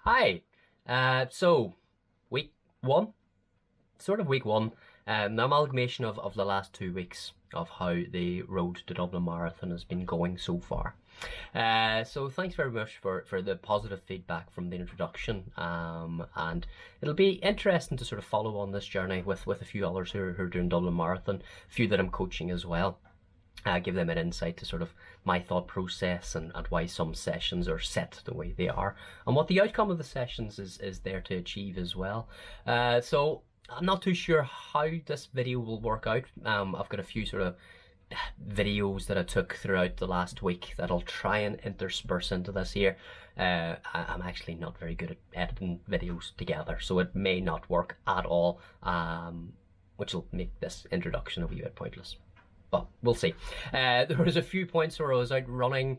Hi. So week one, sort of week one, an amalgamation of the last 2 weeks of how the road to Dublin Marathon has been going so far. So thanks very much for the positive feedback from the introduction. And it'll be interesting to sort of follow on this journey with a few others who are doing Dublin Marathon, a few that I'm coaching as well. Give them an insight to sort of my thought process and why some sessions are set the way they are and what the outcome of the sessions is there to achieve as well. So I'm not too sure how this video will work out. I've got a few sort of videos that I took throughout the last week that I'll try and intersperse into this here. I'm actually not very good at editing videos together, so it may not work at all, which will make this introduction a wee bit pointless. But we'll see. There was a few points where I was out running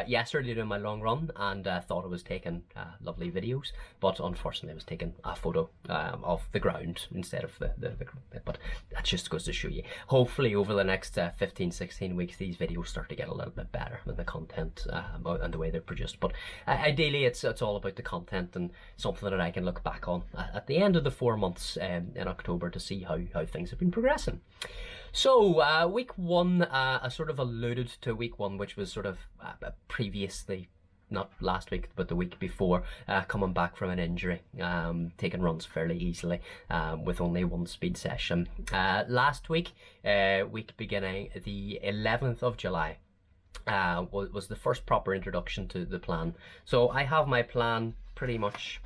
yesterday doing my long run and thought I was taking lovely videos, but unfortunately I was taking a photo of the ground instead of the but that just goes to show you. Hopefully over the next 15-16 weeks these videos start to get a little bit better with the content and the way they're produced. But ideally it's all about the content and something that I can look back on at the end of the 4 months in October to see how things have been progressing. So, week one, I sort of alluded to week one, which was sort of previously, not last week, but the week before, coming back from an injury, taking runs fairly easily, with only one speed session. Last week, week beginning the 11th of July, was the first proper introduction to the plan. So I have my plan pretty much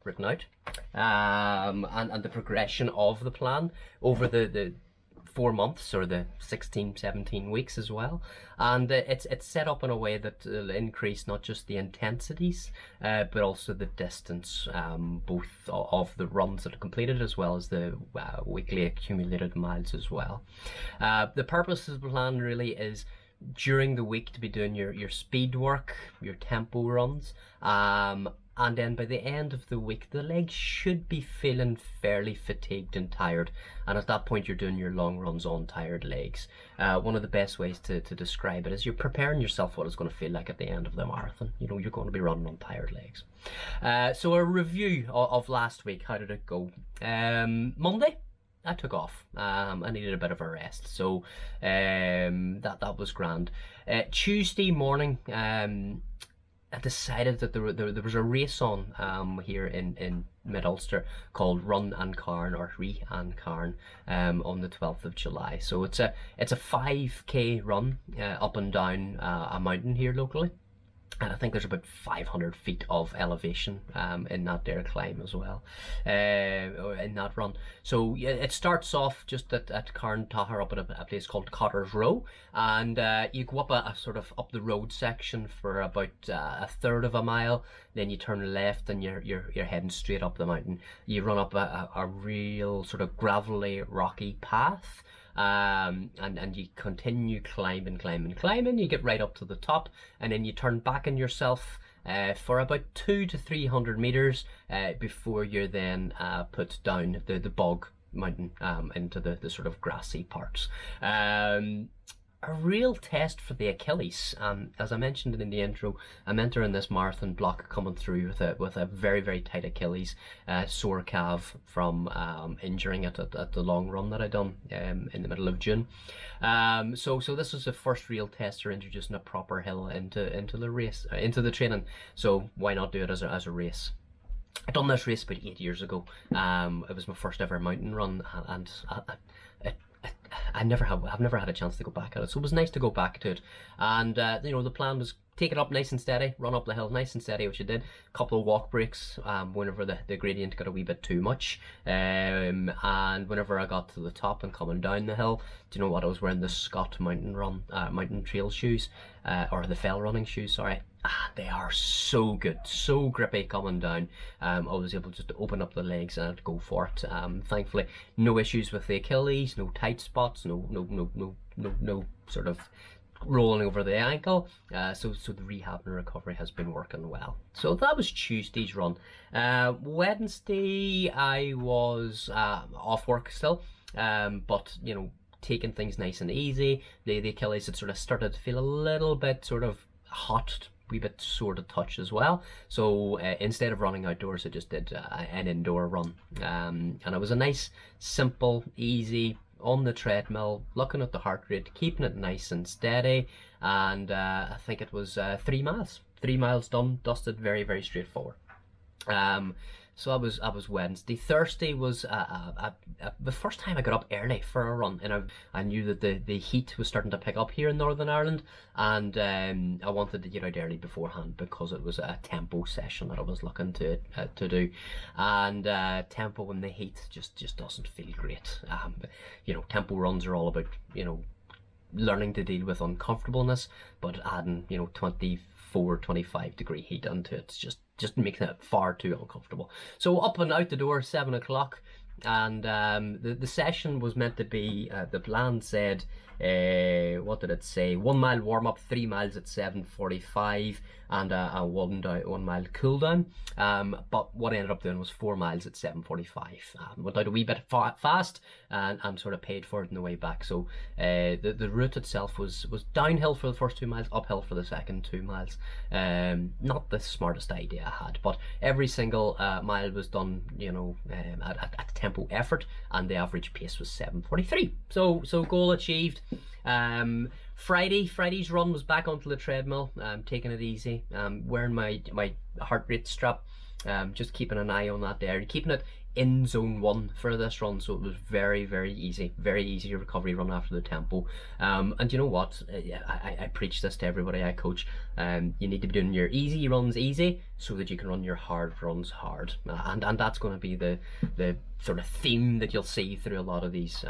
written out, and the progression of the plan over the 4 months or the 16-17 weeks as well, and it's set up in a way that will increase not just the intensities but also the distance, both of the runs that are completed as well as the weekly accumulated miles as well. The purpose of the plan really is during the week to be doing your speed work, your tempo runs, and then by the end of the week the legs should be feeling fairly fatigued and tired, and at that point you're doing your long runs on tired legs. One of the best ways to describe it is you're preparing yourself what it's going to feel like at the end of the marathon. You know, you're going to be running on tired legs. So a review of last week. How did it go? Monday I took off. I needed a bit of a rest, so that was grand. Tuesday morning, I decided that there was a race on here in Mid-Ulster called Run and Carn, or Rehab and Carn, on the 12th of July. So it's a 5k run up and down a mountain here locally. And I think there's about 500 feet of elevation in that there climb as well, in that run. So yeah, it starts off just at Carn Tahar up at a place called Cotter's Row, and you go up a sort of up the road section for about a third of a mile. Then you turn left and you're heading straight up the mountain. You run up a real sort of gravelly, rocky path. And you continue climbing, you get right up to the top, and then you turn back on yourself for about 200 to 300 meters before you're then put down the bog mountain into the sort of grassy parts. A real test for the Achilles. As I mentioned in the intro, I'm entering this marathon block coming through with a very, very tight Achilles, sore calf from injuring it at the long run that I done in the middle of June. So this is the first real test for introducing a proper hill into the race, into the training. So why not do it as a race? I done this race about 8 years ago. It was my first ever mountain run, and I've never had a chance to go back at it, so it was nice to go back to it. And you know, the plan was take it up nice and steady, run up the hill nice and steady, which I did. A couple of walk breaks whenever the gradient got a wee bit too much, and whenever I got to the top and coming down the hill, do you know what, I was wearing the Scott mountain trail shoes, or the fell running shoes, sorry. They are so good, so grippy coming down. I was able just to open up the legs and go for it. Thankfully, no issues with the Achilles, no tight spots, no sort of rolling over the ankle. So the rehab and recovery has been working well. So that was Tuesday's run. Wednesday I was off work still, but you know, taking things nice and easy. The Achilles had sort of started to feel a little bit sort of hot wee bit sore to touch as well. So instead of running outdoors, I just did an indoor run. And it was a nice, simple, easy, on the treadmill, looking at the heart rate, keeping it nice and steady. And I think it was 3 miles. 3 miles done, dusted, very, very straightforward. So that was Wednesday. Thursday was the first time I got up early for a run, and I knew that the heat was starting to pick up here in Northern Ireland, and I wanted to get out early beforehand because it was a tempo session that I was looking to do, and tempo in the heat just doesn't feel great. Tempo runs are all about learning to deal with uncomfortableness, but adding 24-25 degree heat into it just makes it far too uncomfortable. So up and out the door, 7 o'clock, and the session was meant to be, the plan said, what did it say? 1 mile warm up, 3 miles at 7:45, and a 1 mile cool down. But what I ended up doing was 4 miles at 7:45. Went out a wee bit fast, and I'm sort of paid for it on the way back. So the route itself was downhill for the first 2 miles, uphill for the second 2 miles. Not the smartest idea I had, but every single mile was done, at tempo effort, and the average pace was 7:43. So goal achieved. Friday's run was back onto the treadmill, taking it easy, wearing my heart rate strap, just keeping an eye on that there, keeping it in zone 1 for this run, so it was very, very easy recovery run after the tempo. And you know what, I preach this to everybody I coach. You need to be doing your easy runs easy so that you can run your hard runs hard, and that's going to be the sort of theme that you'll see through a lot of these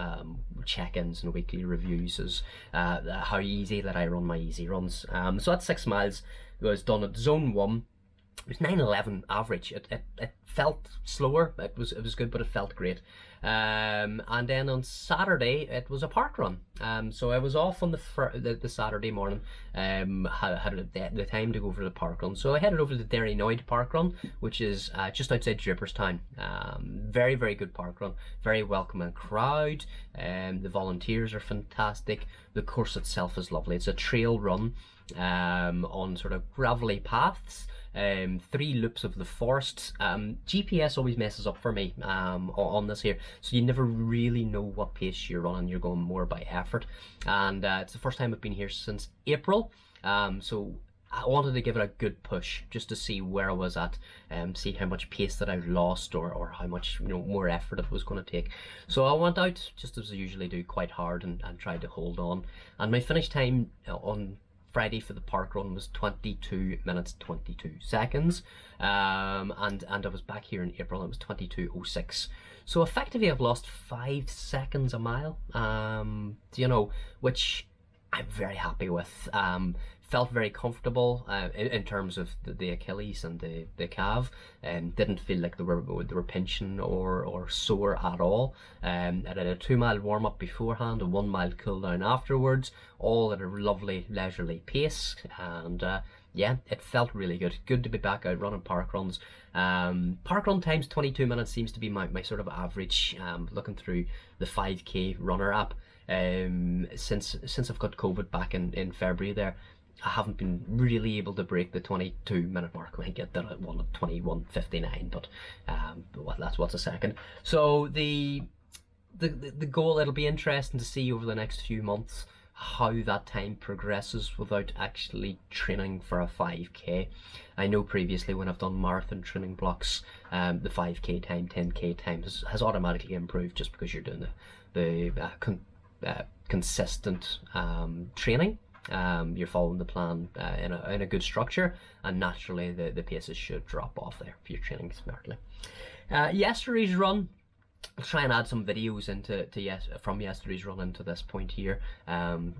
check-ins and weekly reviews, is how easy that I run my easy runs. So that 6 miles was done at zone 1. It was 9:11 average. It felt slower. It was good, but it felt great. And then on Saturday it was a park run. So I was off on the Saturday morning. Had the time to go for the park run. So I headed over to the Derrynoid park run, which is just outside Draperstown. Very, very good park run. Very welcoming crowd. The volunteers are fantastic. The course itself is lovely. It's a trail run on sort of gravelly paths. 3 loops of the forest. GPS always messes up for me on this here, so you never really know what pace you're running. You're going more by effort, and it's the first time I've been here since April, so I wanted to give it a good push just to see where I was at, see how much pace that I've lost, or how much more effort it was going to take. So I went out, just as I usually do, quite hard, and tried to hold on, and my finish time on Friday for the park run was 22 minutes 22 seconds, and I was back here in April, and it was 22:06. So effectively I've lost 5 seconds a mile, which I'm very happy with. Felt very comfortable in terms of the Achilles and the calf, and didn't feel like they were pinching or sore at all. I had a 2 mile warm up beforehand, a 1 mile cool down afterwards, all at a lovely leisurely pace, and yeah, it felt really good. Good to be back out running park runs. Park run times 22 minutes seems to be my sort of average. Looking through the 5k runner app, since I've got COVID back in February there, I haven't been really able to break the 22-minute mark. I get that at 21:59, but what's a second. So the goal, it'll be interesting to see over the next few months how that time progresses without actually training for a 5k. I know previously when I've done marathon training blocks, the 5k time, 10k time has automatically improved, just because you're doing the consistent training. You're following the plan in a good structure, and naturally the paces should drop off there if you're training smartly. Yesterday's run, I'll try and add some videos from yesterday's run into this point here.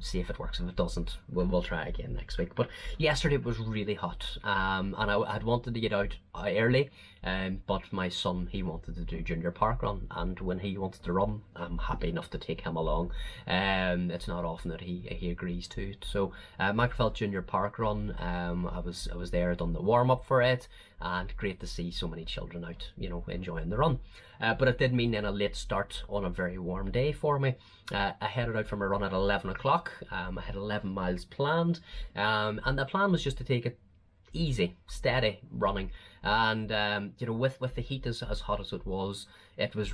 See if it works. If it doesn't, we'll try again next week. But yesterday it was really hot, and I'd wanted to get out early, but my son, he wanted to do junior park run, and when he wants to run, I'm happy enough to take him along. It's not often that he agrees to it. So Macrofelt junior park run, I was there, done the warm up for it, and great to see so many children out, enjoying the run. But it did mean then a late start on a very warm day for me. I headed out from a run at 11 o'clock. I had 11 miles planned, and the plan was just to take it easy, steady running. And you know, with the heat as hot as it was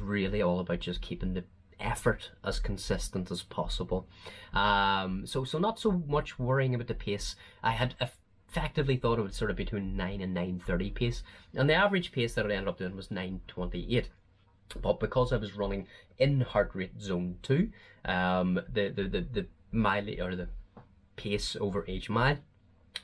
really all about just keeping the effort as consistent as possible. So not so much worrying about the pace. I had effectively thought it would sort of between 9 and 9:30 pace, and the average pace that I ended up doing was 9:28. But because I was running in heart rate zone 2, the mile, or the pace over each mile,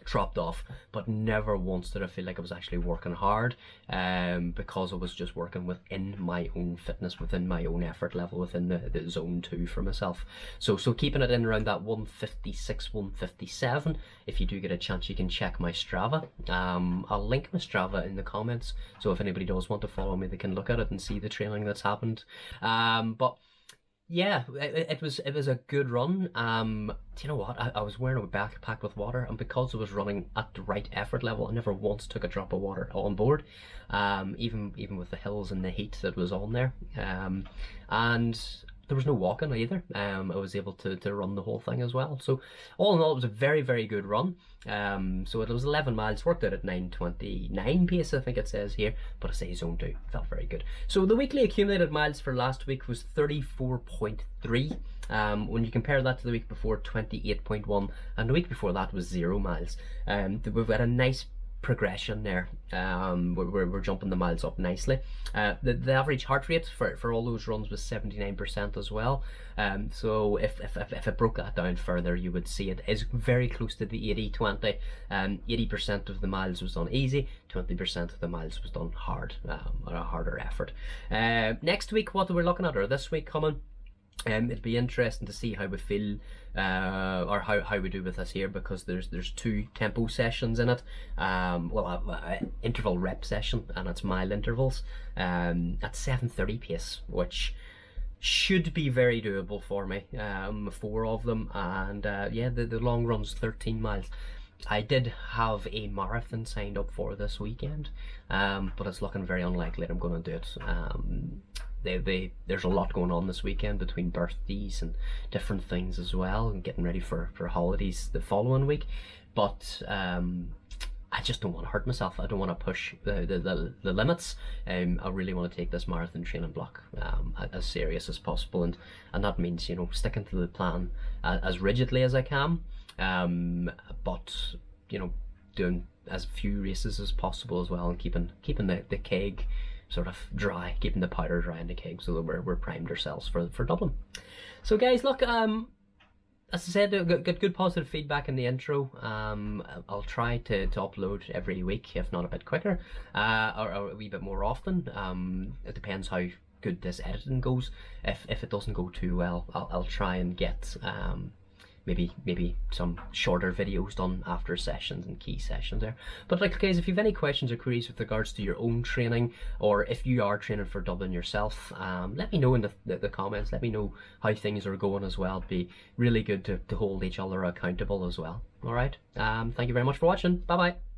dropped off, but never once did I feel like I was actually working hard, because I was just working within my own fitness, within my own effort level, within the zone 2 for myself. So keeping it in around that 156, 157. If you do get a chance, you can check my Strava. I'll link my Strava in the comments, so if anybody does want to follow me, they can look at it and see the training that's happened. But yeah, it was a good run. Do you know what? I was wearing a backpack with water, and because I was running at the right effort level, I never once took a drop of water on board, even with the hills and the heat that was on there. And there was no walking either. I was able to run the whole thing as well. So all in all, it was a very, very good run. So it was 11 miles, worked out at 9:29 pace, I think it says here, but I say zone 2, felt very good. So the weekly accumulated miles for last week was 34.3. When you compare that to the week before, 28.1, and the week before that was 0 miles. We've got a nice progression there. We're jumping the miles up nicely. The average heart rate for all those runs was 79% as well. So if I broke that down further, you would see it is very close to the 80-20. 80% of the miles was done easy, 20% of the miles was done hard, or a harder effort. Next week, what we're looking at, or this week coming, it'd be interesting to see how we feel, or how we do with this here, because there's 2 tempo sessions in it. Interval rep session, and it's mile intervals at 7:30 pace, which should be very doable for me. 4 of them, and yeah, the long run's 13 miles. I did have a marathon signed up for this weekend, but it's looking very unlikely that I'm going to do it. There's a lot going on this weekend between birthdays and different things as well, and getting ready for holidays the following week. But I just don't want to hurt myself. I don't want to push the limits. I really want to take this marathon training block as serious as possible, and that means, you know, sticking to the plan as rigidly as I can, but you know, doing as few races as possible as well, and keeping the keg sort of dry, keeping the powder dry in the keg, so that we're primed ourselves for Dublin. So guys, look, as I said, got good positive feedback in the intro. I'll try to upload every week, if not a bit quicker, or a wee bit more often. It depends how good this editing goes. If it doesn't go too well, I'll try and get maybe some shorter videos done after sessions and key sessions there. But like, guys, if you have any questions or queries with regards to your own training, or if you are training for Dublin yourself, let me know in the comments. Let me know how things are going as well. It'd be really good to hold each other accountable as well. All right, thank you very much for watching. Bye bye.